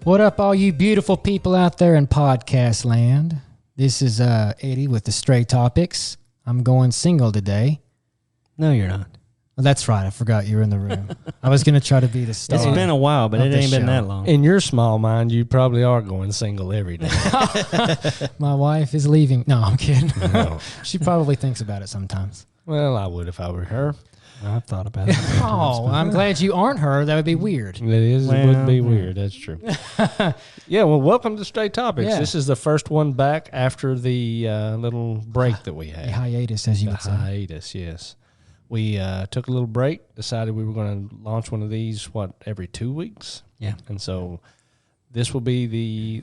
What up, all you beautiful people out there in podcast land? This is Eddie with the StrayTopix. I'm going single today. No, you're not. Well, that's right. I forgot you were in the room. I was going to try to be the star. It's been a while, but it ain't been that long. In your small mind, you probably are going single every day. My wife is leaving. No, I'm kidding. No. She probably thinks about it sometimes. Well, I would if I were her. I've thought about it. Oh, I'm glad you aren't her. That would be weird. It is. It would be weird. That's true. Yeah. Well, welcome to StrayTopix. Yeah. This is the first one back after the little break that we had. A hiatus, as you would say. Hiatus. Yes. We took a little break. Decided we were going to launch one of these. Every 2 weeks? Yeah. And so this will be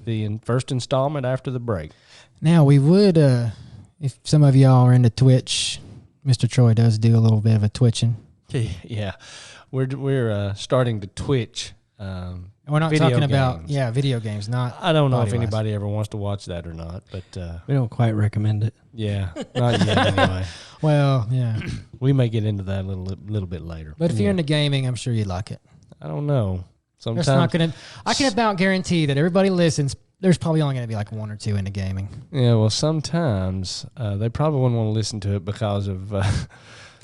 the first installment after the break. Now, we would, if some of y'all are into Twitch, Mr. Troy does do a little bit of a twitching. Yeah, we're starting to twitch. We're not video talking about games. video games. Not. I don't know if body-wise. anybody ever wants to watch that or not, but We don't quite recommend it. yeah, not yet anyway. Well, yeah. We may get into that a little bit later. But if you're into gaming, I'm sure you'd like it. I don't know. There's Sometimes not gonna. I can about guarantee that everybody listens. There's probably only going to be like one or two into gaming. yeah. Well, sometimes they probably wouldn't want to listen to it because of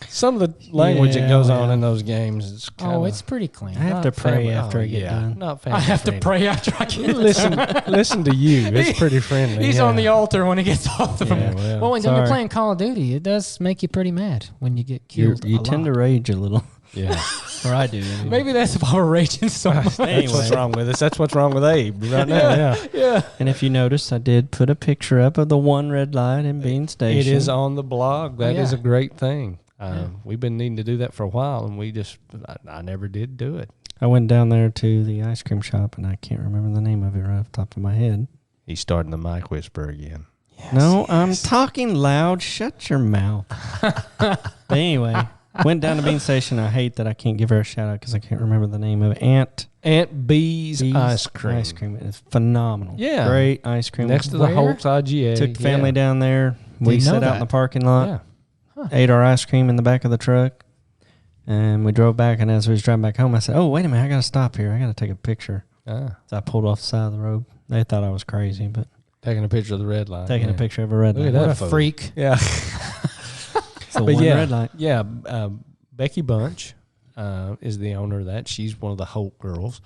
some of the language that goes on in those games. It's kinda, It's pretty clean. I have to pray after I get done. Not family I have to friendly. pray after I get Listen to you. It's pretty friendly. He's yeah. on the altar when he gets off the Yeah, phone. well, when you're playing Call of Duty, it does make you pretty mad when you get killed. You tend to rage a little. Yeah. Or I do. Anyway. Maybe that's why we're raging so much. That's what's wrong with us. That's what's wrong with Abe right now. Yeah. And if you notice, I did put a picture up of the one red light in Bean Station. It is on the blog. That is yeah. a great thing. We've been needing to do that for a while, and I never did do it. I went down there to the ice cream shop, and I can't remember the name of it right off the top of my head. He's starting the mic whisper again. Yes, No, I'm talking loud. Shut your mouth. But anyway, went down to Bean Station. I hate that I can't give her a shout out because I can't remember the name of it. Aunt B's ice cream. Ice cream is phenomenal. Yeah. Great ice cream. Next to the Where? Holtz IGA. Took the family down there. We Didn't know sat out in that. the parking lot. Yeah. Ate our ice cream in the back of the truck, and we drove back. And as we was driving back home, I said, "Oh, wait a minute! I got to stop here. I got to take a picture." Ah, So I pulled off the side of the road. They thought I was crazy, but taking a picture of the red light. taking a picture of a red Look light. at What that a photo. freak. Yeah. It's the But one yeah, red light. yeah. Becky Bunch is the owner of that. She's one of the Holt girls.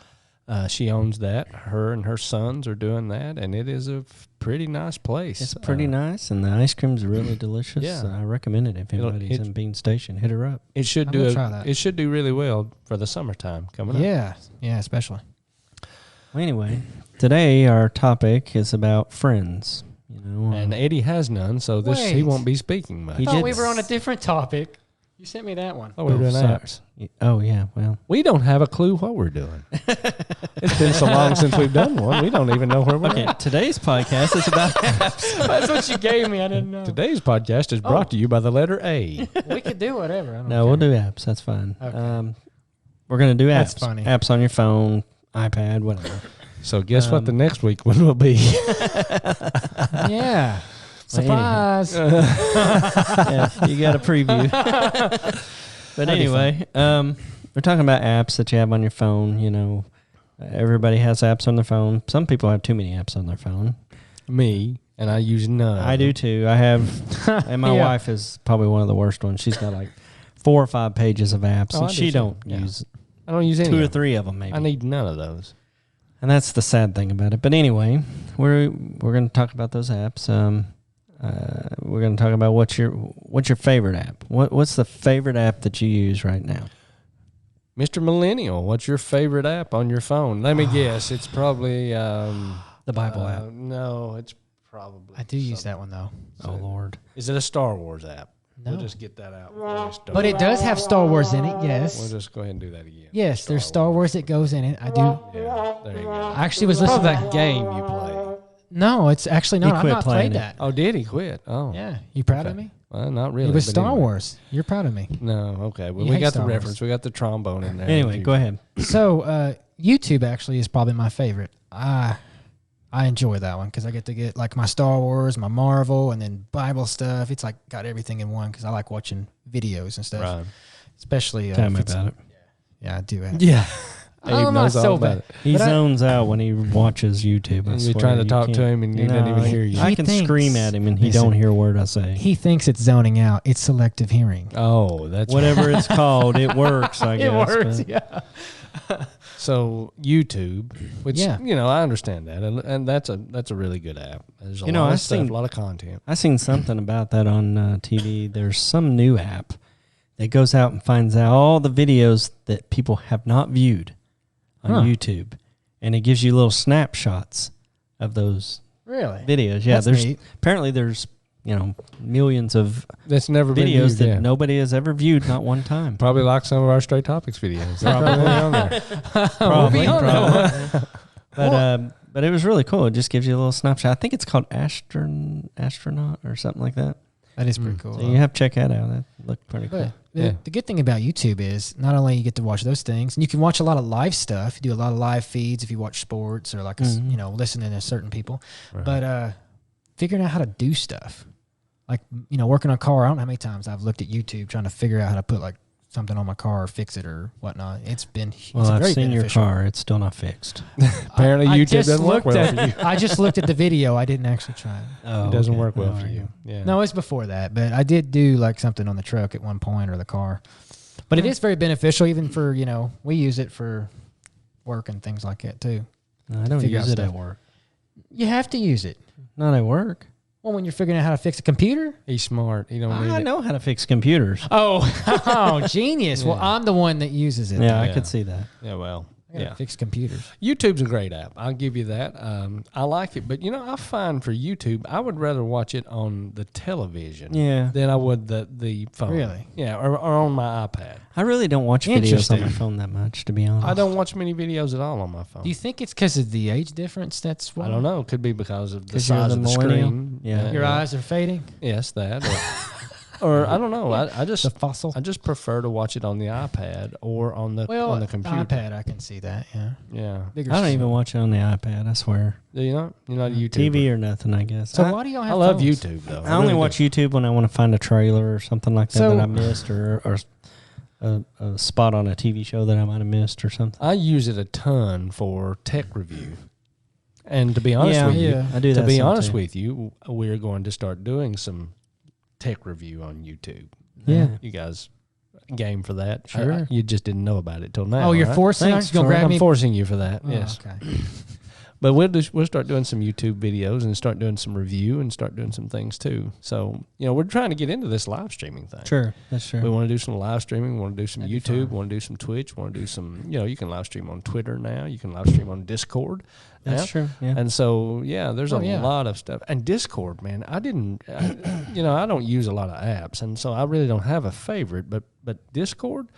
She owns that. Her and her sons are doing that, and it is a pretty nice place. It's pretty nice, and the ice cream's really delicious. Yeah. I recommend it if anybody's in Bean Station. Hit her up. It should I'm do. gonna try that. It should do really well for the summertime coming up. Yeah, especially. Well, anyway, today our topic is about friends. You know, And Eddie has none, so he Wait. won't be speaking much. He I thought did- we were on a different topic. You sent me that one. Oh, we're doing sorry. apps. Oh yeah, well, We don't have a clue what we're doing. It's been so long since we've done one. We don't even know where we're okay. at. Today's podcast is about apps. That's what you gave me. I didn't know. Today's podcast is brought to you by the letter A. We could do whatever. I don't No, care. we'll do apps. That's fine. Okay. We're gonna do apps. That's funny. Apps on your phone, iPad, whatever. So guess what the next week one will be? Yeah. Well, Surprise. Yeah, you got a preview. But anyway, we're talking about apps that you have on your phone. You know, everybody has apps on their phone. Some people have too many apps on their phone. Me, and I use none. I do too. I have, and my Yeah. wife is probably one of the worst ones. She's got like 4 or 5 pages of apps, Oh, I and do she too. don't Yeah. use I don't use any. 2 or of them. 3 of them maybe. I need none of those. And that's the sad thing about it. But anyway, we're going to talk about those apps. We're going to talk about what's your favorite app. What's the favorite app that you use right now? Mr. Millennial, what's your favorite app on your phone? Let me guess. It's probably The Bible app. No, it's probably. I do use that one, though. Oh Lord. Is it a Star Wars app? No. We'll just get that out. before we start. But it does have Star Wars in it, We'll yes. just go ahead and do that again. Yes, there's Star Wars that goes in it. I do. Yeah, there you go. I actually was Probably listening to that game you play. No, it's actually not. I've quit not playing played it. that. Oh, did he quit? Oh, Yeah. You proud of me? Well, not really. It was but Star anyway. Wars. You're proud of me. No, okay. Well, You we hate got the Star Wars. reference. We got the trombone in there. Anyway, go ahead. So, YouTube actually is probably my favorite. I enjoy that one because I get to get like my Star Wars, my Marvel, and then Bible stuff. It's like got everything in one because I like watching videos and stuff. Right. Especially Tell if me it's- about it. Yeah, I do. Yeah. Abe knows all about it. He But zones out when he watches YouTube. I And you're swear. trying to You talk to can't- him and he doesn't even hear you. I He can thinks- scream at him and he Listen, don't hear a word I say. He thinks it's zoning out. It's selective hearing. Oh, that's Whatever it's called, it works. I guess. but- yeah. So YouTube, which Yeah. I understand that, and that's a really good app. There's a You know, lot I of stuff, seen- a lot of content. I seen something about that on TV. There's some new app that goes out and finds out all the videos that people have not viewed on Huh. YouTube, and it gives you little snapshots of those Really? videos. Yeah, That's neat. apparently there's millions of That's never been videos used, that yeah. nobody has ever viewed, not one time. Probably like some of our StrayTopix videos. They're probably on there. Probably, on probably. But it was really cool. It just gives you a little snapshot. I think it's called Astronaut or something like that. That is pretty cool. So you have to check that out. That looked pretty cool. But the good thing about YouTube is not only you get to watch those things, and you can watch a lot of live stuff. You do a lot of live feeds if you watch sports or like listening to certain people. Right. But figuring out how to do stuff, like working on a car. I don't know how many times I've looked at YouTube trying to figure out how to put like something on my car or fix it or whatnot. It's Well, I've very seen your beneficial. car. It's still not fixed. Apparently, I YouTube just doesn't work looked well at- for you. I just looked at the video. I didn't actually try it. Oh, It doesn't okay. work well All for right. you. Yeah. No, it's before that, but I did do like something on the truck at one point or the car. But it is very beneficial, even for we use it for work and things like that too. No, I don't Figure use out it at stuff. work. You have to use it. Not at work. Well, when you're figuring out how to fix a computer. He's smart. He don't need I it. know how to fix computers. Oh, genius. Well, Yeah. I'm the one that uses it. Yeah, I Yeah. could see that. Yeah, well, I gotta yeah. fix computers. YouTube's a great app. I'll give you that. I like it, but I find for YouTube, I would rather watch it on the television Yeah. than I would the phone. Really? Yeah, or on my iPad. I really don't watch videos on Interesting. my phone that much, to be honest. I don't watch many videos at all on my phone. Do you think it's because of the age difference? That's why I don't know. It could be because of the 'Cause you're size the of the millennial? screen. Yeah. Your eyes are fading. Yes, that. Or I don't know. I just The fossil. I just prefer to watch it on the iPad or on the Well, computer. iPad, I can see that. Yeah. Yeah. Bigger I don't screen. even watch it on the iPad, I swear. Do you not? You're not a YouTuber. TV or nothing, I guess. So I, why do y'all I have love phones? YouTube though. I only really watch do. YouTube when I want to find a trailer or something like that So- that I missed or a spot on a TV show that I might have missed or something. I use it a ton for tech review. And to be honest Yeah, with you, yeah. I do that to be some honest too. with you, we're going to start doing some tech review on YouTube. Yeah. You guys game for that? Sure. You just didn't know about it till now. Oh, you're right? forcing Thanks, us? You're going to Troy. grab I'm me? forcing you for that. Oh, yes. Okay. But we'll start doing some YouTube videos and start doing some review and start doing some things too. So, we're trying to get into this live streaming thing. Sure, that's true. We want to do some live streaming. We want to do some That'd be YouTube. fun. We want to do some Twitch. We want to do some, you can live stream on Twitter now. You can live stream on Discord. That's now. true. Yeah. And so, there's a yeah. lot of stuff. And Discord, man, I don't use a lot of apps. And so I really don't have a favorite. But Discord,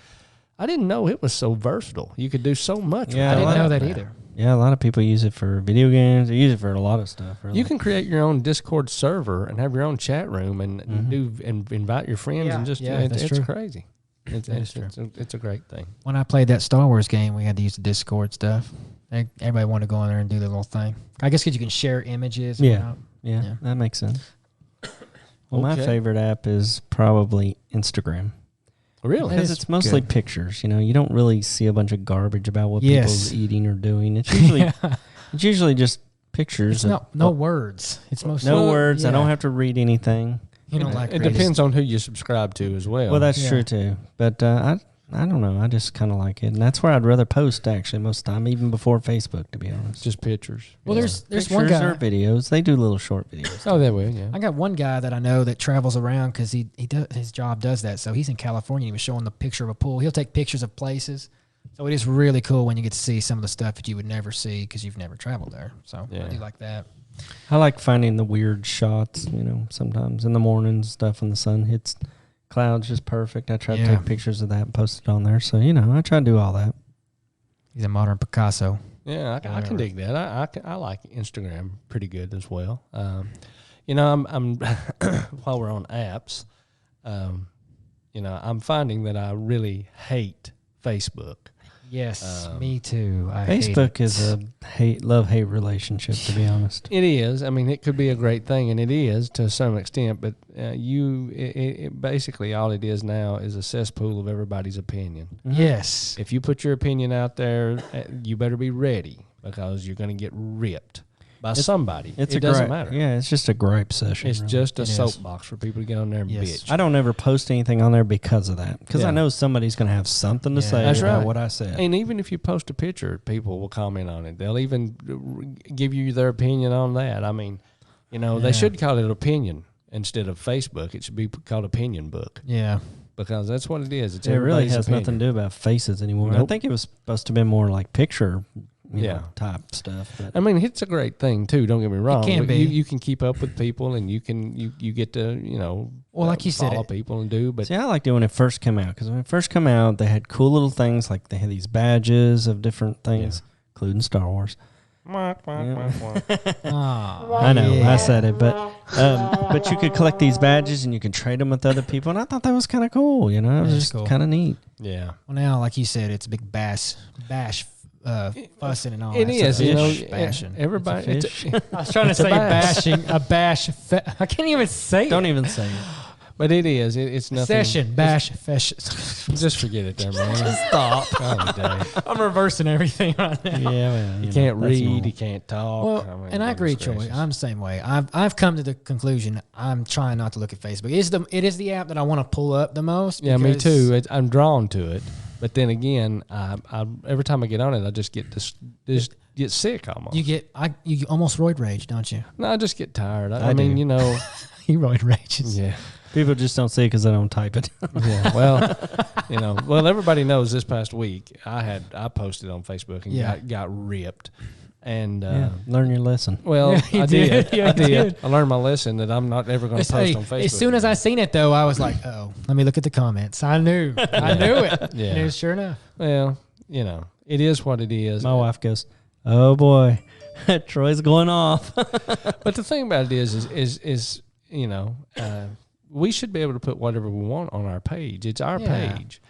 I didn't know it was so versatile. You could do so much. Yeah, I with didn't like know app that now. either. Yeah, a lot of people use it for video games. They use it for a lot of stuff. Really. You can create your own Discord server and have your own chat room and invite your friends Yeah, and just yeah, that's it's true. crazy. It's true. It's a great thing. When I played that Star Wars game, we had to use the Discord stuff. Everybody wanted to go in there and do their little thing. I guess because you can share images. And Yeah. whatnot. Yeah, Yeah. that makes sense. Well, my Okay. favorite app is probably Instagram. Really? That Because is it's mostly good. pictures. You don't really see a bunch of garbage about what Yes. people's eating or doing. It's usually it's usually just pictures. It's of- no words. It's mostly no words. I yeah. don't have to read anything. You don't like It reading. depends on who you subscribe to as well. Well, that's Yeah. true too. But I don't know. I just kind of like it, and that's where I'd rather post actually most of the time, even before Facebook, to be honest. just pictures. Well, Yeah. there's Pictures one guy. or videos. They do little short videos. Oh, that way, yeah. I got one guy that I know that travels around because he does his job does that. So he's in California. He was showing the picture of a pool. He'll take pictures of places. So it is really cool when you get to see some of the stuff that you would never see because you've never traveled there. So Yeah. I do like that. I like finding the weird shots. Sometimes in the mornings, stuff when the sun hits clouds, just perfect. I try to Yeah. take pictures of that and post it on there. So I try to do all that. He's a modern Picasso. Yeah, I can Whatever. dig that. I like Instagram pretty good as well. I'm while we're on apps, I'm finding that I really hate Facebook. Yes, me too. I Facebook hate it. is a love-hate relationship, to be honest. It is. I mean, it could be a great thing, and it is to some extent. But it basically all it is now is a cesspool of everybody's opinion. Yes. If you put your opinion out there, you better be ready because you're going to get ripped by somebody. It doesn't matter. Yeah, it's just a gripe session. It's really. just a soapbox for people to get on there and bitch. I don't ever post anything on there because of that. Because Yeah. I know somebody's going to have something to say That's about right. what I said. And even if you post a picture, people will comment on it. They'll even give you their opinion on that. I mean, they should call it opinion instead of Facebook. It should be called Opinion Book. Yeah. Because that's what it is. It's it really has opinion. nothing to do about faces anymore. Nope. I think it was supposed to be more like picture Yeah. know, type stuff. But I mean, it's a great thing too. Don't get me wrong. It can But be. You can keep up with people, and you get to Well, like you said, follow people and do. But see, I liked it when it first came out because when it first came out, they had cool little things like they had these badges of different things, including Star Wars. Aw, I know, yeah. I said it, but you could collect these badges and you could trade them with other people, and I thought that was kind of cool. It was That is just cool. kind of neat. yeah, Well, now, like you said, it's a big bash, fussing and all it that. is. Fish bashing. Everybody. It's a fish. I was trying to It's a say bash. bashing, a bash. I can't even say Don't it. even say it. But it is. It's nothing. Session, bash, fish. Just forget it, there, man. Stop. Golly day. I'm reversing everything right now. Yeah, well, You can't that's read. normal. You can't talk. Well, I mean, and I agree, goodness Troy. gracious. I'm the same way. I've come to the conclusion I'm trying not to look at Facebook. It is the app that I want to pull up the most. Yeah, me because- too. I'm drawn to it, but then again, I every time I get on it, I just get just get sick almost. You almost roid rage, don't you? No, I just get tired. I I mean, do. He roid rages. yeah. People just don't see it because they don't type it. Yeah, well, everybody knows this past week I posted on Facebook and got ripped, and Learn your lesson. well, Yeah, you I did. did. Yeah, I you did. did. I learned my lesson that I'm not ever going to post on Facebook. As soon as I seen it, though, I was like, "Oh, let me look at the comments." I knew it. Yeah. And it was sure enough. well, it is what it is. My wife goes, "Oh boy, Troy's going off." But the thing about it is we should be able to put whatever we want on our page. It's our Yeah. page.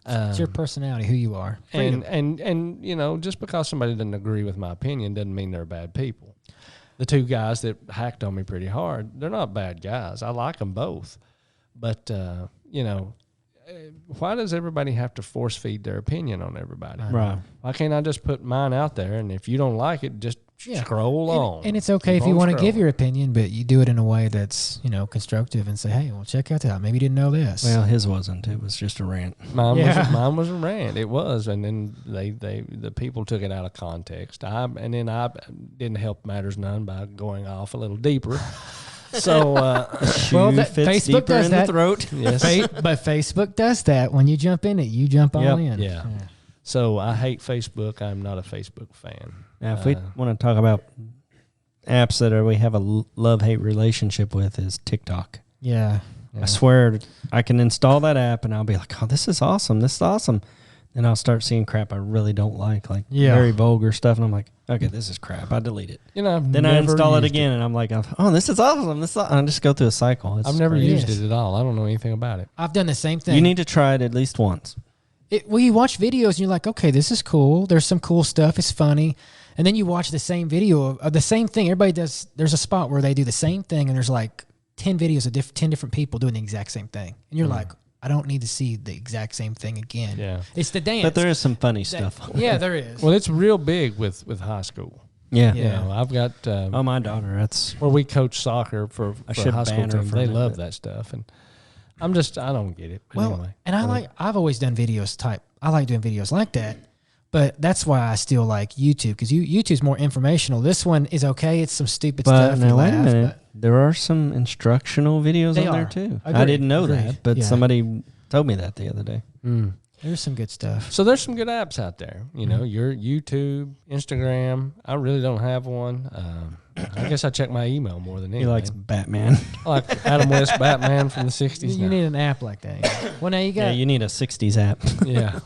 It's your personality, who you are. Freedom. And just because somebody doesn't agree with my opinion doesn't mean they're bad people. The two guys that hacked on me pretty hard, they're not bad guys. I like them both. But, why does everybody have to force feed their opinion on everybody? Right. Why can't I just put mine out there, and if you don't like it, just scroll on. And it's okay Keep if you on want to give scrolling. your opinion, but you do it in a way that's, constructive and say, hey, well, check out that. Maybe you didn't know this. Well, his wasn't. It was just a rant. Mine Yeah. was a rant. It was, and then the people took it out of context. I didn't help matters none by going off a little deeper. So Shoe that- fits Facebook deeper does in that. the throat. yes, But Facebook does that. When you jump in it, you jump all Yep. in. Yeah. So I hate Facebook. I'm not a Facebook fan. Now, if we want to talk about apps that we have a love-hate relationship with, is TikTok. Yeah. I swear I can install that app and I'll be like, oh, this is awesome. This is awesome. Then I'll start seeing crap I really don't like very vulgar stuff. And I'm like, okay, this is crap. I delete it. Then I install it again and I'm like, oh, this is awesome. I just go through a cycle. It's I've never crazy. used it at all. I don't know anything about it. I've done the same thing. You need to try it at least once. You watch videos and you're like, okay, this is cool. There's some cool stuff. It's funny. And then you watch the same video of the same thing. Everybody does. There's a spot where they do the same thing and there's like 10 videos of 10 different people doing the exact same thing. And you're like, I don't need to see the exact same thing again. Yeah. It's the dance. But there is some funny stuff. Yeah, there is. Well, it's real big with high school. Yeah. Yeah. I've got Oh, my daughter. That's where we coach soccer for a should high school ban her team. from They it, love but- that stuff, and I don't get it. But Well, anyway, and I've always done videos I like doing videos like that, but that's why I still like YouTube, because YouTube's more informational. This one is okay. It's some stupid But stuff. now, you wait a laugh, minute. but- There are some instructional videos They on there are. too. I Agreed. didn't know Agreed. that, but Yeah. somebody told me that the other day. There's some good stuff. so there's some good apps out there. Your YouTube, Instagram. I really don't have one. I guess I check my email more than anything. He likes Batman. I like Adam West Batman from the '60s. You need an app like that. Yeah. Well, now you Yeah, got. you need a 60s app. yeah.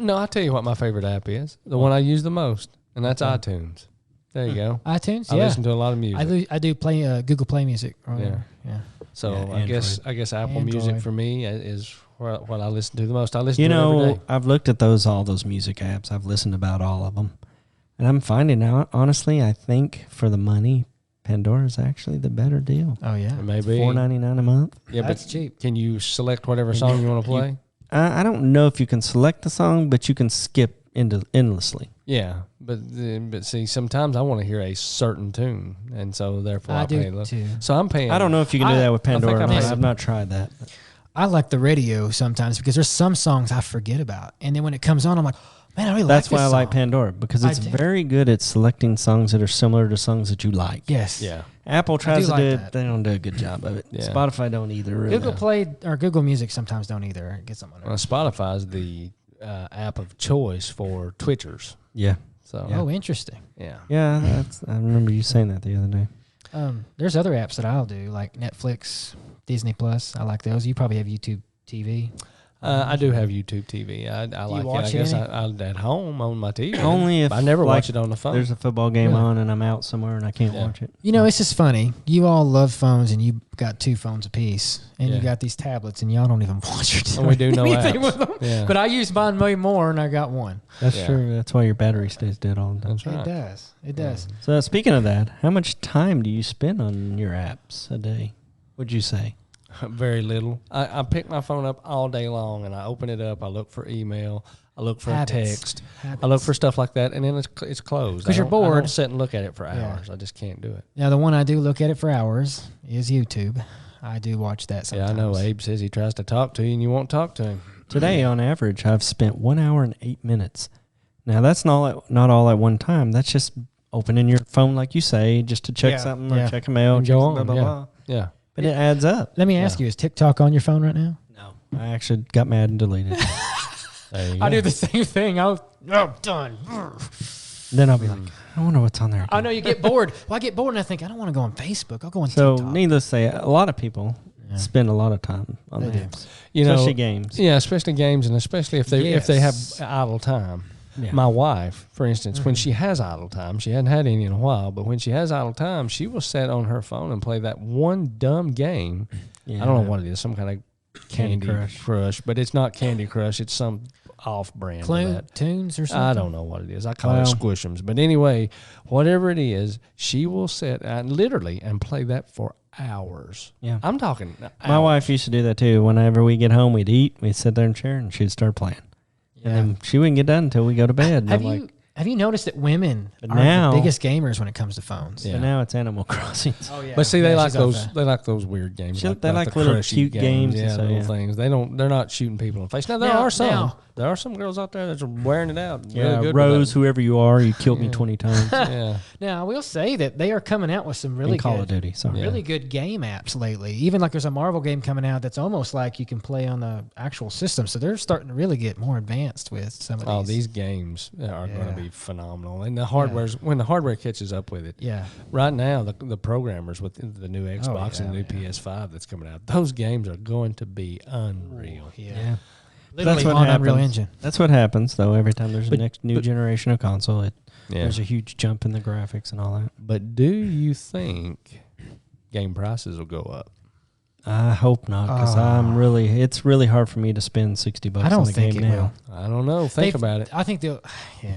No, I'll tell you what my favorite app is. The one I use the most, and that's iTunes. There you go. iTunes. I Yeah, listen to a lot of music. I do play Google Play Music. Or whatever. Yeah. So Yeah, I guess Apple Android. Music for me is what I listen to the most. I listen You to it every know, day. I've looked at all those music apps. I've listened to about all of them. And I'm finding out, honestly, I think for the money, Pandora is actually the better deal. Oh yeah, It may be $4.99 a month. Yeah, that's but cheap. can you select whatever song you want to play? I don't know if you can select the song, but you can skip endlessly. Yeah, but see, sometimes I want to hear a certain tune, and so therefore I I pay. do too. So I'm paying. I don't know if you can do that with I think Pandora. I'm paying- I've not tried that. I like the radio sometimes because there's some songs I forget about, and then when it comes on, I'm like, man, I really That's like why this I like song. Pandora, because I it's do. very good at selecting songs that are similar to songs that you like. Yes. Yeah, Apple tries to like do it. that. They don't do a good job of it. Yeah. Spotify don't either. Really. Google Play or Google Music sometimes don't either. It gets them on there. Spotify is the app of choice for Twitchers. Yeah. So Oh, interesting. yeah. Yeah, I remember you saying that the other day. There's other apps that I'll do, like Netflix, Disney Plus. I like those. You probably have YouTube TV. I do have YouTube TV. I like it. I watch guess any? I at home on my TV. Only if I never like, watch it on the phone. There's a football game Really? on and I'm out somewhere and I can't Yeah. watch it. You know, it's just funny. You all love phones, and you got 2 phones apiece, and Yeah. you got these tablets, and y'all don't even watch it. And we do no anything apps. with them. Yeah. But I use mine way more, and I got one. That's Yeah. true. That's why your battery stays dead all the time. That's right. It does. It does. So speaking of that, how much time do you spend on your apps a day? Would you say? Very little. I pick my phone up all day long, and I open it up. I look for email. I look for Habits. text. I look for stuff like that, and then it's closed. 'Cause you're I don't bored. sit and look at it for Yeah. hours. I just can't do it. Now, the one I do look at it for hours is YouTube. I do watch that sometimes. Yeah, I know. Abe says he tries to talk to you, and you won't talk to him. Today, on average, I've spent 1 hour and 8 minutes. Now, that's not all at one time. That's just opening your phone, like you say, just to check Yeah, something or yeah. check a mail. And Check go some blah, on, blah, yeah. blah. Yeah. But it adds up. Let me ask Yeah. you, is TikTok on your phone right now? No. I actually got mad and deleted it. There you I go. do the same thing. I'm done. Then I'll be like, I wonder what's on there. I know you get bored. Well, I get bored and I think, I don't want to go on Facebook. I'll go on So, TikTok. needless to say, a lot of people Yeah. spend a lot of time on They the do. apps, You know, especially games. yeah, especially games, and especially if they have Yes. idle time. Yeah. My wife, for instance, when she has idle time, she hadn't had any in a while, but when she has idle time, she will sit on her phone and play that one dumb game. Yeah. I don't know what it is, some kind of Candy Candy Crush. Crush, but it's not Candy Crush. It's some off-brand of that. Tunes or something? I don't know what it is. I call it Well- Squishums. But anyway, whatever it is, she will sit and literally and play that for hours. Yeah. I'm talking My hours. wife used to do that too. Whenever we get home, we'd eat, we'd sit there in a chair, and she'd start playing. Yeah. And then she wouldn't get done until we go to bed. And Have I'm you like, have you noticed that women But are now- the biggest gamers when it comes to phones? Yeah. but now it's Animal Crossing. Oh yeah. But see, they like she's off those. that. They like those weird games. They the like little crushy cute games and Yeah, so, little yeah. things. They're not shooting people in the face. Now there Now- are some. now- There are some girls out there that are wearing it out. Yeah, really good with Rose, that. whoever you are, you killed me Yeah. 20 times. Yeah, Now I will say that they are coming out with some really in Call of good, Duty, sorry. Yeah. really good game apps lately. Even like there's a Marvel game coming out that's almost like you can play on the actual system. So they're starting to really get more advanced with some of oh, these. these games are going Yeah. to be phenomenal, and the hardware's when the hardware catches up with it. Yeah. Right now, the programmers with the new Xbox and the new yeah. PS5 that's coming out, those games are going to be unreal. Yeah. That's Literally what on happens. Unreal Engine. That's what happens, though. Every time there's a But- next new but- generation of console, Yeah. there's a huge jump in the graphics and all that. But do you think game prices will go up? I hope not, because it's really hard for me to spend $60 I don't on a think game it now. will. I don't know. Think about it. I think they'll. Yeah.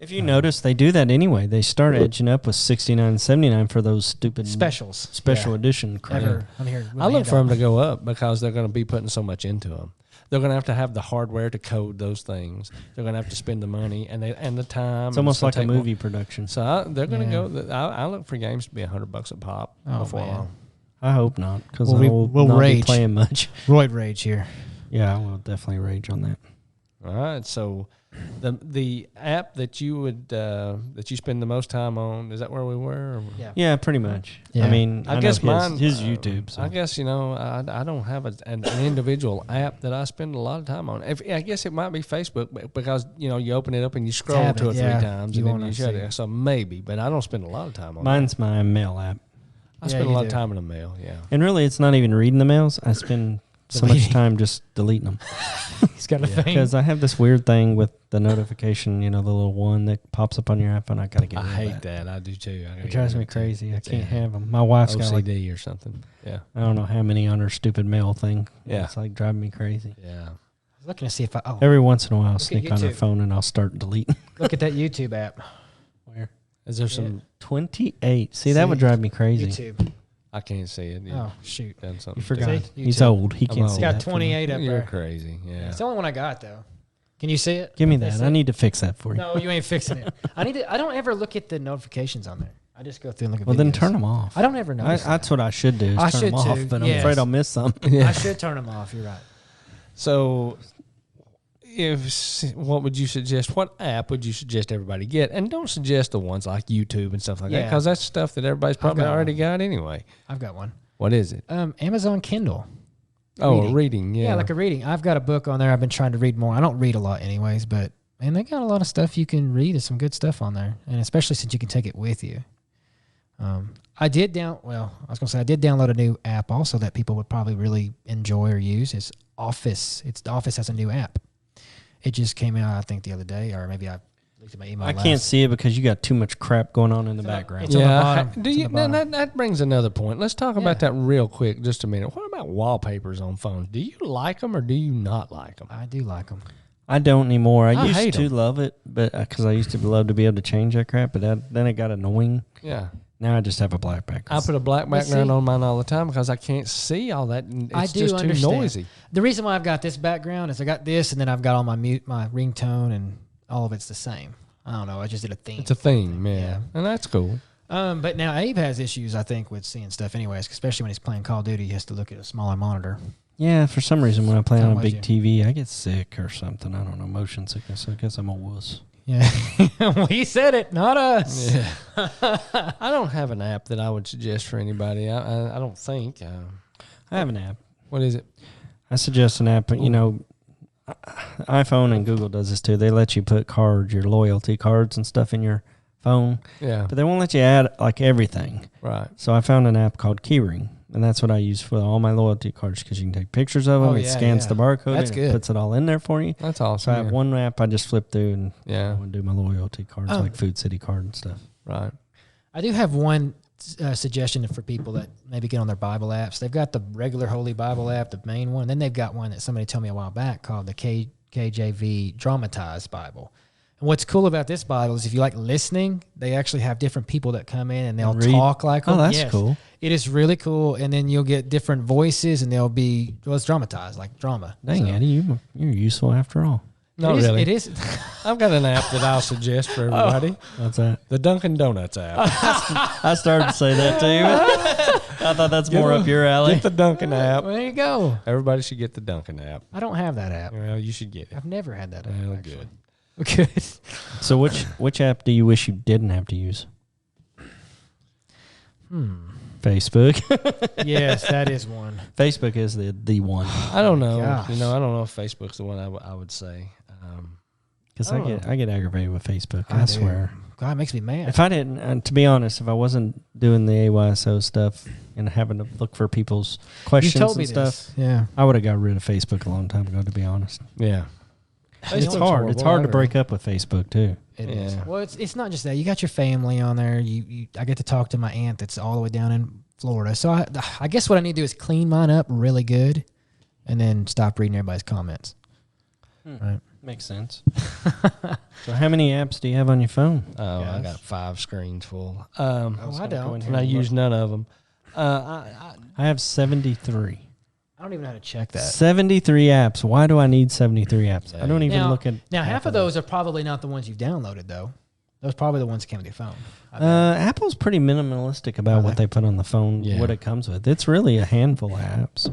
If you notice, they do that anyway. They start edging up with $69, $79 for those stupid Specials. special Yeah. edition crap. Ever. I'm here. with I my look for hand them up. to go up because they're going to be putting so much into them. They're going to have the hardware to code those things. They're going to have to spend the money and the time. It's almost gonna like a take more. movie production. So they're going to Yeah. go. I look for games to be $100 a pop Oh, before man. long. I hope not, because Well, I will we'll not rage. be playing much. Roid rage here. Yeah, I will definitely rage on that. All right. So the app that you would that you spend the most time on, is that where we were? Or? Yeah. Yeah, pretty much. Yeah. I mean, I know guess his, mine. his YouTube. So. I guess I don't have an individual app that I spend a lot of time on. I guess it might be Facebook because you open it up and you scroll Tab two it, or three yeah. times You and then wanna you shut see. it. So maybe, but I don't spend a lot of time on. Mine's my mail app. I Yeah, spend a you lot of do. time in the mail. Yeah. And really, it's not even reading the mails. I spend so much time just deleting them. He's got a thing. Because I have this weird thing with the notification, the little one that pops up on your iPhone. I gotta get rid of I hate that. I do too. It drives me crazy. I can't have them. My wife's got like OCD or something. Yeah. I don't know how many on her stupid mail thing. Yeah. It's like driving me crazy. Yeah. I was looking to see if Every once in a while I'll at sneak on her YouTube. phone and I'll start deleting. Look at that YouTube app. Where? Is there some? 28. See, that would drive me crazy. YouTube. I can't see it. Oh, shoot. Done something. You forgot. See? He's YouTube. old. He I'm can't old. see It's got that. 28 up You're there. crazy. Yeah. It's the only one I got, though. Can you see it? Give me They that. say- I need to fix that for you. No, you ain't fixing it. I don't ever look at the notifications on there. I just go through and look at Well, videos. then turn them off. I don't ever notice That's what I should do. Is I turn should them off, too, but I'm yes. afraid I'll miss some. I should turn them off. You're right. So, what would you suggest? What app would you suggest everybody get? And don't suggest the ones like YouTube and stuff like that, Yeah. because that's stuff that everybody's probably got already one. got anyway. I've got one. What is it? Amazon Kindle. Oh, reading. Yeah. Yeah, like a reading. I've got a book on there. I've been trying to read more. I don't read a lot anyways, but man, they got a lot of stuff you can read. There's some good stuff on there, and especially since you can take it with you. I did download a new app also that people would probably really enjoy or use. It's Office. The Office has a new app. It just came out, I think, the other day, or maybe I looked at my email. I can't see it because you got too much crap going on in the background. It's on the bottom. Do It's you? on the bottom. That brings another point. Let's talk about that real quick, just a minute. What about wallpapers on phones? Do you like them or do you not like them? I do like them. I don't anymore. I used hate to 'em. love it, but because I used to love to be able to change that crap, but then it got annoying. Yeah. Now I just have a black background. I put a black But background see- on mine all the time because I can't see all that. And I it's do just too understand. noisy. The reason why I've got this background is I got this, and then I've got all my my ringtone, and all of it's the same. I don't know. I just did a theme. It's a theme, yeah. Yeah. And that's cool. But now Abe has issues, I think, with seeing stuff anyways, especially when he's playing Call of Duty. He has to look at a smaller monitor. Yeah, for some reason when I play How on a was big you? TV, I get sick or something. I don't know, motion sickness. I guess I'm a wuss. Yeah. We said it, not us. Yeah. I don't have an app that I would suggest for anybody. I don't think. I have an app. What is it? I suggest an app, iPhone and Google does this too. They let you put cards, your loyalty cards and stuff in your phone, Yeah. but they won't let you add like everything. Right. So I found an app called Keyring, and that's what I use for all my loyalty cards because you can take pictures of them. Oh, it yeah, scans yeah. the barcode. That's and good. It puts it all in there for you. That's So awesome. I have one app I just flip through and Yeah. do my loyalty cards Oh. like Food City card and stuff. Right. I do have one suggestion for people that maybe get on their Bible apps. They've got the regular Holy Bible app, the main one. Then they've got one that somebody told me a while back called the KJV Dramatized Bible. And what's cool about this Bible is if you like listening, they actually have different people that come in and they'll Read. talk like Oh, them. that's Yes. cool. It is really cool. And then you'll get different voices and they'll be, well, it's dramatized, like drama. Dang, So, Eddie, you're useful after all. Not it is, really. It is. I've got an app that I'll suggest for everybody. What's that? The Dunkin' Donuts app. I started to say that too. I thought that's more up your alley. Get the Dunkin' app. Well, there you go. Everybody should get the Dunkin' app. I don't have that app. Well, you should get it. I've never had that app. Well, actually. good. Good. So which app do you wish you didn't have to use? Facebook. Yes, that is one. Facebook is the one I don't know. Gosh. I don't know if Facebook's the one I would say. because I I don't get aggravated with Facebook. I I do. swear. God, it makes me mad. If I didn't, and to be honest, if I wasn't doing the AYSO stuff and having to look for people's you questions told me and stuff, this. Yeah. I would have got rid of Facebook a long time ago. To be honest, Yeah. it's Facebook's hard. It's horrible. hard I to agree. break up with Facebook too. It is. Yeah. Well, it's not just that. You got your family on there. I get to talk to my aunt that's all the way down in Florida. So I guess what I need to do is clean mine up really good, and then stop reading everybody's comments. Right. Makes sense. So, how many apps do you have on your phone? Oh, I Yes. got 5 screens full. Oh, I Go in don't. here And I and use look. none of them. I I have 73. I don't even know how to check that. 73 apps. Why do I need 73 apps? I don't even Now- look at. Now, half of those are probably not the ones you've downloaded, though. Those are probably the ones that came with your phone. I bet. Apple's pretty minimalistic about Are what they put on the phone, Yeah. what it comes with. It's really a handful of apps.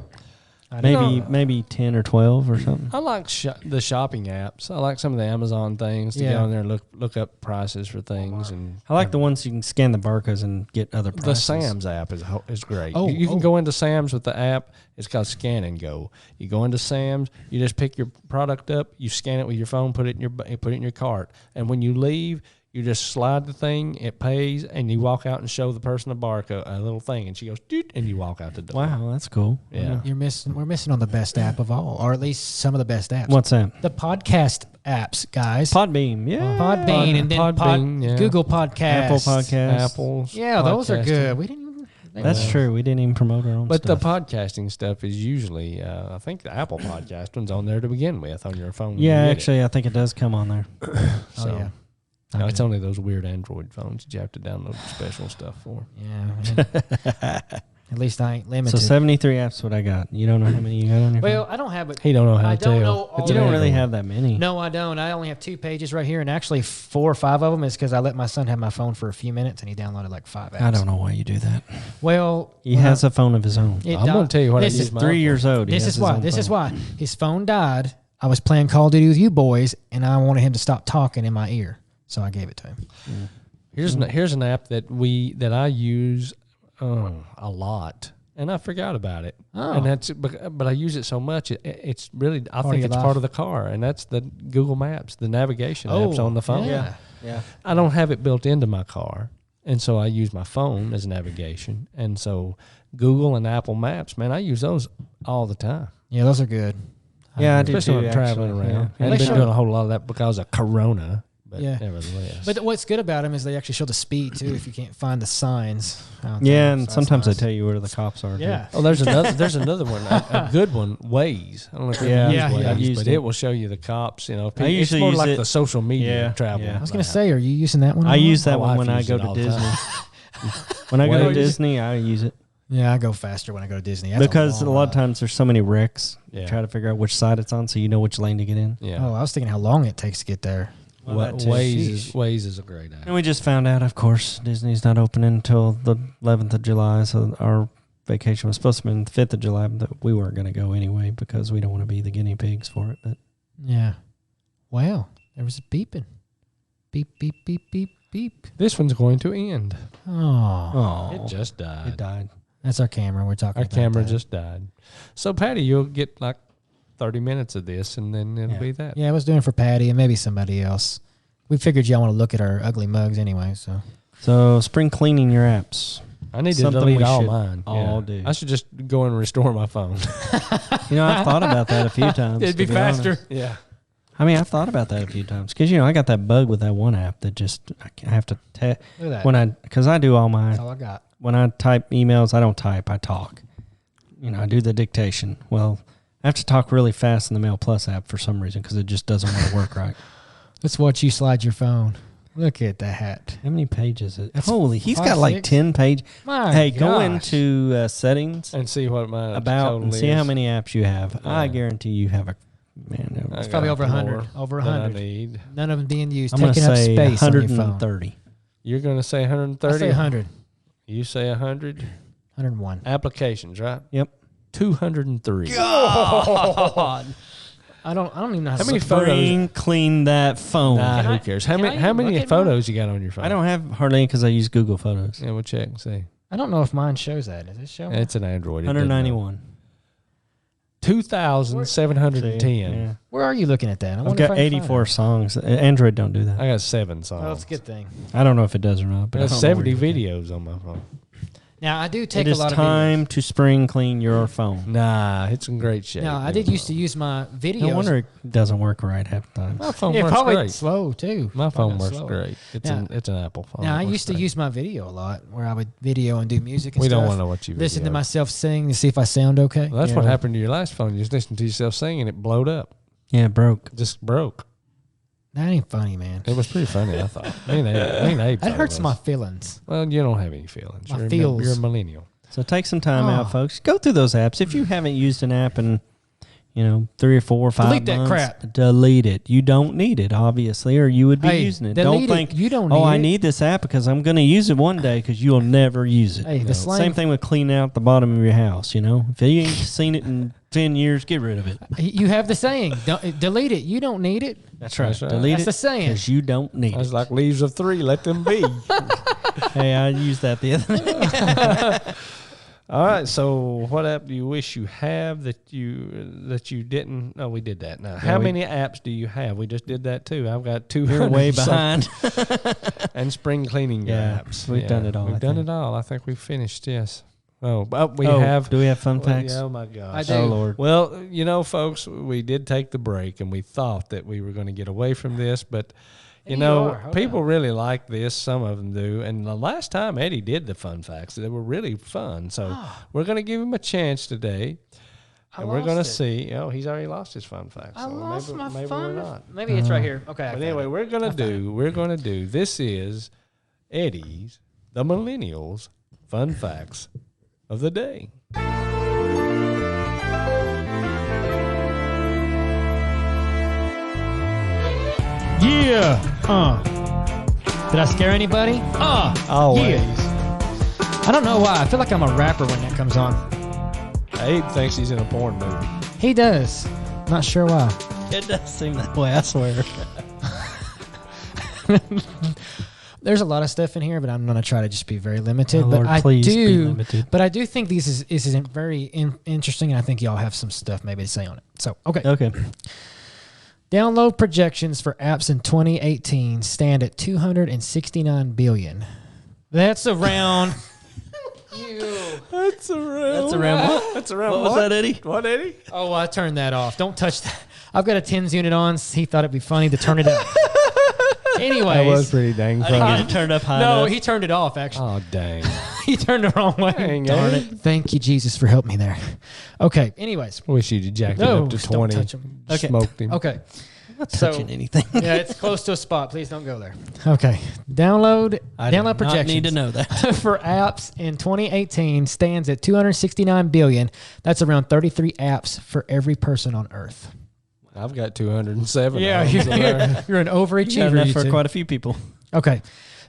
I Maybe know. maybe 10 or 12 or something. I like the shopping apps. I like some of the Amazon things to Yeah. go in there and look up prices for things. And I like the ones you can scan the barcodes and get other the prices. Sam's app is great. Oh, you can oh. go into Sam's with the app. It's called Scan and Go. You go into Sam's, you just pick your product up, you scan it with your phone, put it in your cart, and when you leave, You just slide the thing, it pays, and you walk out and show the person a barcode, a little thing, and she goes, doot, and you walk out the door. Wow, that's cool. Yeah. We're missing on the best app of all, or at least some of the best apps. What's that? The podcast apps, guys. Podbeam, yeah. Podbean, and then Podbean, yeah. Google Podcasts. Apple Podcasts. Apple's Yeah, those are podcasting. good. We didn't even. That's true. We didn't even promote our own But stuff. the podcasting stuff is usually, I think the Apple podcast one's on there to begin with on your phone. when yeah, you get actually, I think it does come on there. it. So, Oh, yeah. no, it's only those weird Android phones that you have to download special stuff for. Yeah. At least I ain't So limited. 73 apps, what I got. You don't know how many you got on your Well, phone? I don't have it. He don't know how I to don't tell. know all It's You an don't really Android. have that many. No, I don't. I only have 2 pages right here, and actually 4 or 5 of them is because I let my son have my phone for a few minutes, and he downloaded like 5 apps. I don't know why you do that. Well, He has a phone of his own. I'm going to tell you what I This use is mine 3 for. years old. He This has is why. his own This is phone. why his phone died. I was playing Call of Duty with you boys, and I wanted him to stop talking in my ear, so I gave it to him. Here's an app that I use a lot, and I forgot about it. Oh. And that's but I use it so much. It's really I Part of think your it's life. part of the car, and that's the Google Maps, the navigation apps on the phone. Yeah. Yeah. I don't have it built into my car, and so I use my phone as navigation. And so Google and Apple Maps, man, I use those all the time, Yeah, those are good. Yeah, I do especially when too, I'm traveling actually, around. yeah. I They haven't been show- doing a whole lot of that because of Corona, but Yeah. nevertheless. But what's good about them is they actually show the speed too. If you can't find the signs, out Yeah, there. and So that's sometimes nice. they tell you where the cops are. too. Yeah. Oh, there's another one, a good one, Waze. I don't know if you Yeah, use yeah, Waze, yeah. I've used but it. it will show you the cops. You know, I it's usually more use like it- the social media Yeah, travel. yeah. I was gonna say, are you using that one? I a lot? use that My one wife when I uses go it to all the Disney. time. When I go to Waze. Disney, I use it. Yeah, I go faster when I go to Disney. That's Because a long lot of ride. times there's so many wrecks. Yeah. You try to figure out which side it's on so you know which lane to get in. Yeah. Oh, I was thinking how long it takes to get there. Well, that too. Waze is a great app. And we just found out, of course, Disney's not opening until the 11th of July. So our vacation was supposed to be on the 5th of July, but we weren't going to go anyway because we don't want to be the guinea pigs for it. But Yeah. Wow. There was a beeping. Beep, beep, beep, beep, beep. This one's going to end. Oh. It just died. it died. That's our camera. We're talking Our about camera that. just died. So, Patty, you'll get like 30 minutes of this, and then it'll Yeah. be that. Yeah, I was doing it for Patty and maybe somebody else. We figured y'all want to look at our ugly mugs anyway, so. So spring cleaning your apps. I need to Something delete we all should mine. all do. I should just go and restore my phone. You know, I've thought about that a few times. It'd be to honest. faster. Yeah. I mean, I've thought about that a few times because, you know, I got that bug with that one app that just, I have to, Look at that. because I do all my, That's all I got. when I type emails, I don't type, I talk. You know, I do the dictation. Well, I have to talk really fast in the Mail Plus app for some reason because it just doesn't want to work right. Let's watch you slide your phone. Look at that. How many pages is it? That's Holy, he's 5, got like 6. 10 pages. My Hey, go gosh. into settings And see what my about total and see is. how many apps you have. I Yeah. guarantee you have a, man, I no, It's got probably over 100. more Over than I 100. need. None of them being used. I'm going to Taking up say space on your phone. 130. You're going to say I 130? say 100. You say 100? 101. Applications, right? Yep. 203. I don't even know how, How to many spell- photos? Spring clean that phone. Nah, Can who I- cares? can I How look many at photos you got on your phone? I don't have hardly any because I use Google Photos. Yeah, we'll check and see. I don't know if mine shows that. Does it show? It's an Android. It doesn't know. 191. 2,710. Yeah. Where are you looking at that? I I've wonder if got I can find 84 it. songs. Android don't do that. I got 7 songs. Well, that's a good thing. I don't know if it does or not. I But got I don't know 70 where you videos on my phone. Now, I do get. take It a is lot of time to spring clean your phone. Nah, it's in great shape. videos. Now, I did used to use my videos. No wonder it doesn't work right half the time. My phone Yeah, works probably great. slow, too. My Probably phone works slow. great. It's Now- it's an Apple phone. Now, It I works used to great. use my video a lot, where I would video and do music and We stuff. don't want to know what you Listen to videoed. myself sing to see if I sound okay. Well, that's Yeah. what happened to your last phone. You just listened to yourself singing, it blowed up. Yeah, it broke. It just broke. That ain't funny, man. It was pretty funny, I thought. Me and Abe That thought it hurts was. my feelings. Well, you don't have any feelings. My You're, feels. you're a millennial. So take some time Oh. out, folks. Go through those apps. If you haven't used an app in, 3 or 4 or 5 Delete that months, crap. delete it. You don't need it, obviously, or you would be Hey, using it. delete Don't it. think, You don't oh, need I it. need this app because I'm going to use it one day because you'll never use it. Hey, the slang- Same thing with cleaning out the bottom of your house, If you ain't seen it in 10 years, get rid of it. You have the saying, delete it. You don't need it. That's right. That's right. Delete That's it the saying. because you don't need I was it. like leaves of 3, let them be. Hey, I used that the other day. All right. So, what app do you wish you have that you didn't? No, we did that. Now, how many apps do you have? We just did that too. I've got 200. You're way behind. And spring cleaning apps. We've done it all. We've done it all. I think we've finished. Yes. Oh, but we have. Do we have fun facts? Oh my gosh! I do. Oh Lord. Well, you know, folks, we did take the break, and we thought that we were going to get away from this, but you know, people really like this. Some of them do. And the last time Eddie did the fun facts, they were really fun. So we're going to give him a chance today, and we're going to see. Oh, he's already lost his fun facts. I lost my maybe fun. We're not. Maybe it's right here. Okay. But anyway, we're going to do. This is Eddie's the Millennials Fun Facts of the Day. Yeah. Did I scare anybody? Always. Yeah. I don't know why. I feel like I'm a rapper when that comes on. Abe thinks he's in a porn movie. He does. Not sure why. It does seem that way, I swear. There's a lot of stuff in here, but I'm going to try to just be very limited. Oh, but Lord, I please be do. limited. But I do think this is very interesting, and I think y'all have some stuff maybe to say on it. So Okay. Download projections for apps in 2018 stand at 269 billion. That's around. That's around what? That's around What was that, Eddie? What, Eddie? Oh, I turned that off. Don't touch that. I've got a TENS unit on. He thought it'd be funny to turn it up. Anyways, That was pretty dang I didn't funny. get it turned up high no, enough. he turned it off. Actually, Oh, dang. he turned the wrong way. Dang, Darn Eddie. it! Thank you, Jesus, for helping me there. Okay. Anyways, Wish you'd jacked it no, up to don't 20. touch him. Okay. Smoked him. Okay. I'm not touching anything. Yeah, it's close to a spot. Please don't go there. Okay. Download projections. Need to know that. For apps in 2018 stands at 269 billion. That's around 33 apps for every person on Earth. I've got 207. Yeah, of them. you're an You got overachiever. enough you for two. quite a few people. Okay.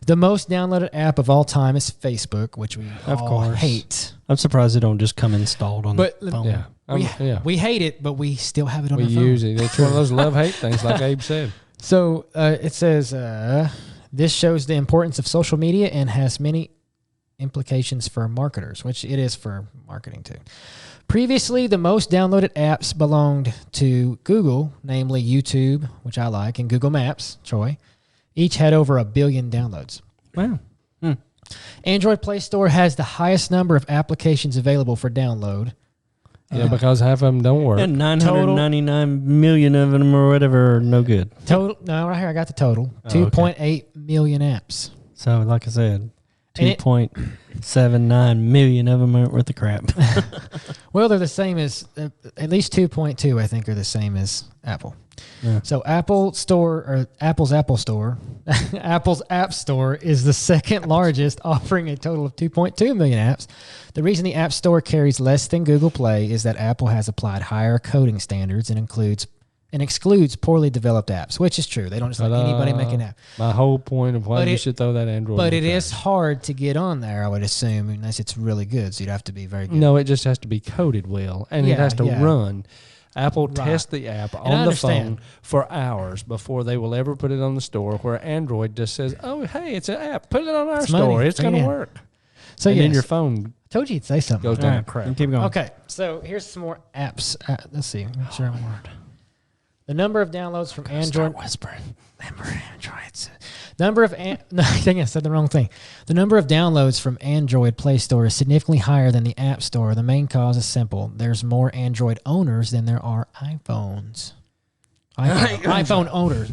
The most downloaded app of all time is Facebook, which we Of all course. hate. I'm surprised it don't just come installed on But the phone. Yeah. We hate it, but we still have it on We our phone. use it. It's one of those love-hate things, like Abe said. So it says, this shows the importance of social media and has many implications for marketers, which it is for marketing too. Previously, the most downloaded apps belonged to Google, namely YouTube, which I like, and Google Maps, Troy. Each had over 1 billion downloads. Wow. Android Play Store has the highest number of applications available for download. Yeah, because half of them don't work. And 999 million of them or whatever are no good. Total, no, right here, I got the total. Oh, okay. 2.8 million apps. So, like I said, And it- 2.79 million of them aren't worth the crap. Well, they're the same as, at least 2.2, I think, are the same as Apple. Yeah. So Apple's Apple Store, Apple's App Store is the second largest, offering a total of 2.2 million apps. The reason the App Store carries less than Google Play is that Apple has applied higher coding standards and excludes poorly developed apps, which is true. They don't just let anybody make an app. My whole point of why But you it- should throw that Android. But in it the is hard to get on there, I would assume, unless it's really good. So you'd have to be very good. No, it just has to be coded well, and it Yeah, has to yeah. run. Apple Right. tests the app I on the understand. phone for hours before they will ever put it on the store, where Android just says, oh, hey, it's an app. Put it on our It's store. money. It's going to Yeah. work. So And yes, then your phone told you you'd say something. goes All down right, crap. keep going. Okay, so here's some more apps. Let's see. Make sure I'm the number of downloads from Android. whispering. Number of no, dang, I said the wrong thing. The number of downloads from Android Play Store is significantly higher than the App Store. The main cause is simple. There's more Android owners than there are iPhones. iPhone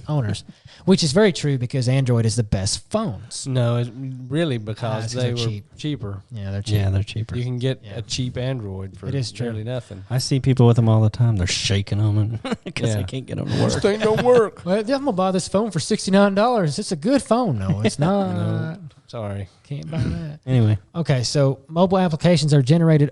owners, which is very true because Android is the best phones. No, it's really because it's 'cause they they're were cheap. cheaper. Yeah, they're cheap. Yeah, they're cheaper. You can get Yeah. a cheap Android for It is true. nearly nothing. I see people with them all the time. They're shaking them because Yeah. they can't get them to This work. thing don't work. Well, I'm gonna buy this phone for $69. It's a good phone. No, it's not. No, sorry. Can't buy that. Anyway, Okay, so mobile applications are generated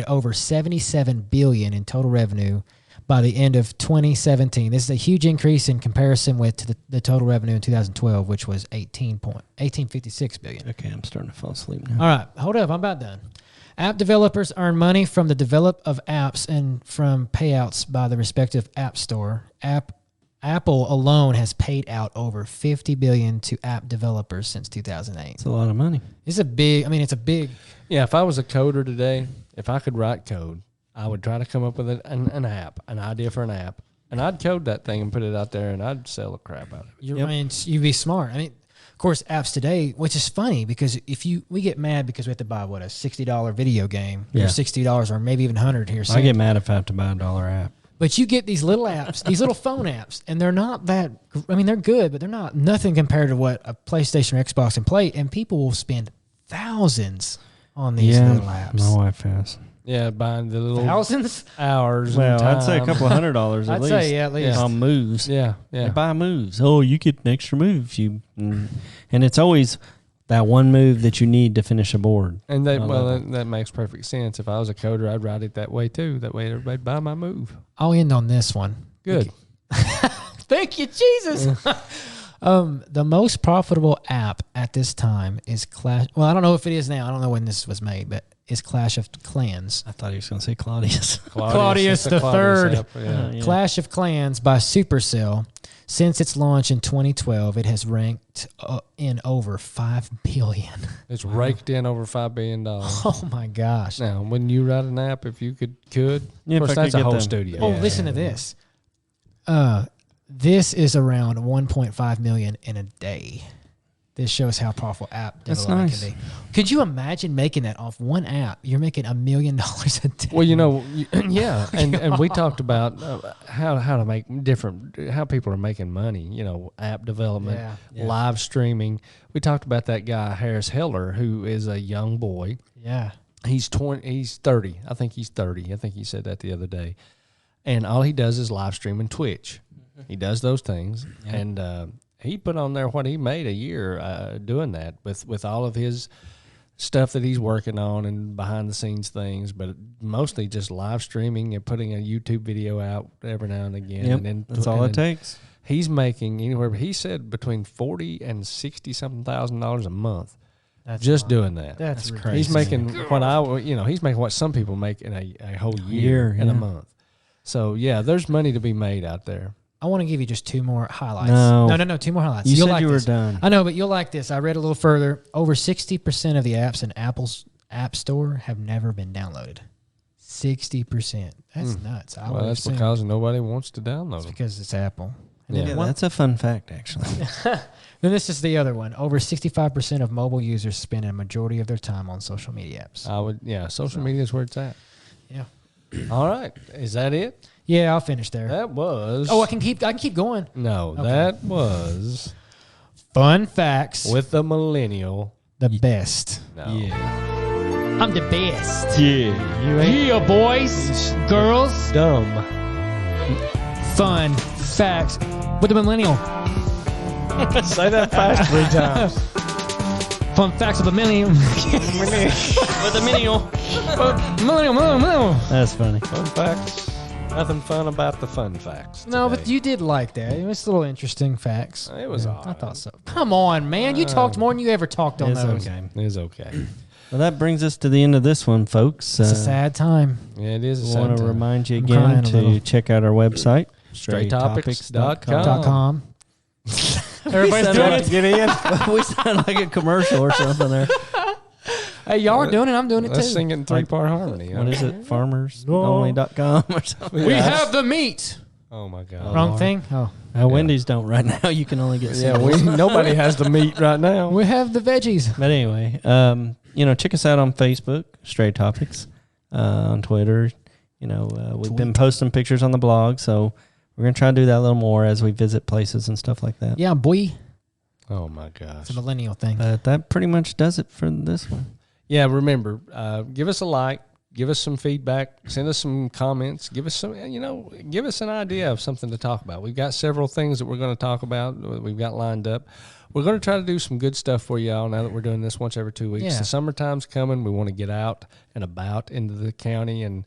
over 77 billion in total revenue by the end of 2017. This is a huge increase in comparison with the total revenue in 2012, which was 18.56 billion. okay, I'm starting to fall asleep now. All right, hold up, I'm about done. App developers earn money from the develop of apps and from payouts by the respective app store. Apple alone has paid out over $50 billion to app developers since 2008. It's a lot of money. It's a big. I mean, it's a big. Yeah, if I was a coder today, if I could write code, I would try to come up with an app, an idea for an app, and I'd code that thing and put it out there, and I'd sell the crap out of it. I mean, you'd be smart. I mean, of course, apps today, which is funny because we get mad because we have to buy a $60 video game, or $60 or maybe even $100 here. I get mad if I have to buy a $1 app. But you get these little apps, these little phone apps, and they're not that. I mean, they're good, but they're not nothing compared to what a PlayStation or Xbox can play. And people will spend thousands on these little apps. My wife has. Yeah, buying the little thousands hours. Well, and I'd say a couple $100 at least. I'd say, at least. On moves. Yeah. They buy moves. Oh, you get an extra move. And it's always that one move that you need to finish a board. And that makes perfect sense. If I was a coder, I'd write it that way too. That way everybody'd buy my move. I'll end on this one. Good. Thank you, Jesus. The most profitable app at this time is Clash. Well, I don't know if it is now. I don't know when this was made, but it's Clash of Clans. I thought he was going to say Claudius. Claudius the Third. Yeah. Clash of Clans by Supercell. Since its launch in 2012, it has ranked in over $5 billion. It's raked in over $5 billion. Oh my gosh! Now, when you write an app, if you could, Yeah, of course, that's a whole studio. Oh, listen to this. This is around 1.5 million in a day. This shows how powerful app development can be. Could you imagine making that off one app? You're making $1 million a day. Well, yeah, and we talked about how to make how people are making money. App development, live streaming. We talked about that guy Harris Heller, who is a young boy. Yeah, he's 30. I think he's 30. I think he said that the other day. And all he does is live stream and Twitch. He does those things, and he put on there what he made a year doing that with all of his stuff that he's working on and behind the scenes things, but mostly just live streaming and putting a YouTube video out every now and again. Yep, and then that's all it takes. He's making anywhere, he said, between $40,000 and $60,000 a month. That's just doing that. That's crazy. He's making he's making what some people make in a whole year in a month. So yeah, there's money to be made out there. I want to give you just two more highlights. No, 2 more highlights. You You'll said like you were this. done. I know, but you'll like this. I read a little further. Over 60% of the apps in Apple's App Store have never been downloaded. 60%. That's nuts. That's because nobody wants to download it's them. because it's Apple. And Yeah, that's a fun fact, actually. Then this is the other one. Over 65% of mobile users spend a majority of their time on social media apps. Social media is where it's at. Yeah. All right. Is that it? Yeah, I'll finish there. That was. I can keep going. No, Okay. that was Fun facts. with the millennial. The best. No. Yeah. I'm the best. Yeah. You ain't Yeah, boys, girls. dumb. Fun facts with the millennial. Say that fast 3 times. Fun facts with the millennial. With the millennial. millennial. That's funny. Fun facts. Nothing fun about the fun facts. No, today. but you did like that. It was little interesting facts. It was odd. I thought so. Come on, man. You talked more than you ever talked on It's those. okay. It's okay. Well, that brings us to the end of this one, folks. It's a sad time. Yeah, it is a I sad want to time. remind you I'm again crying a to little. check out our website, StrayTopix.com. .com. Everybody's doing it. Get in. We sound like a commercial or something there. Hey, y'all are doing it. I'm doing it Let's too. sing it in 3-part harmony. What is it? FarmersOnly.com or something. We have the meat. Oh my God. Wrong thing. Oh, Wendy's don't right now. You can only get Yeah, singles. nobody has the meat right now. we have the veggies. But anyway, check us out on Facebook, StrayTopix, on Twitter. We've been posting pictures on the blog, so we're going to try to do that a little more as we visit places and stuff like that. Yeah, boy. Oh my gosh. It's a millennial thing. But that pretty much does it for this one. Yeah, remember, give us a like, give us some feedback, send us some comments, give us give us an idea of something to talk about. We've got several things that we're going to talk about. We've got lined up. We're going to try to do some good stuff for y'all now that we're doing this once every 2 weeks. Yeah. The summertime's coming. We want to get out and about into the county and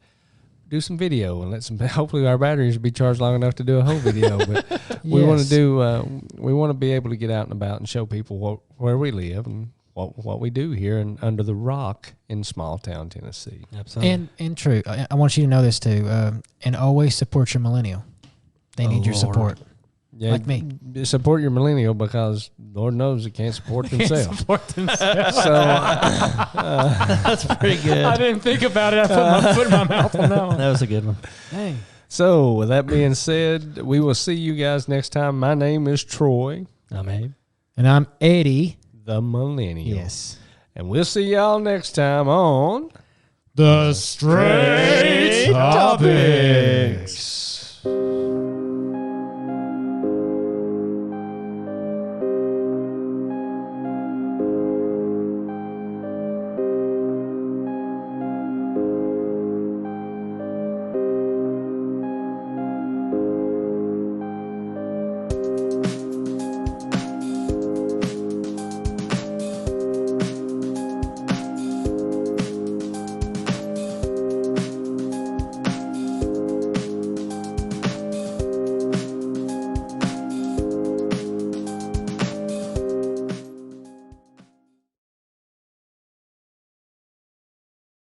do some video and hopefully our batteries will be charged long enough to do a whole video. But we want to we want to be able to get out and about and show people where we live and what we do here and under the rock in small town Tennessee. Absolutely. And true. I want you to know this too. And always support your millennial. They need your Lord. support. Yeah, like me. Support your millennial because Lord knows they can't support themselves. So That's pretty good. I didn't think about it. I put my foot in my mouth on that one. That was a good one. Dang. So with that being said, we will see you guys next time. My name is Troy. I'm Abe. And I'm Eddie. The Millennial. Yes. And we'll see y'all next time on The StrayTopix.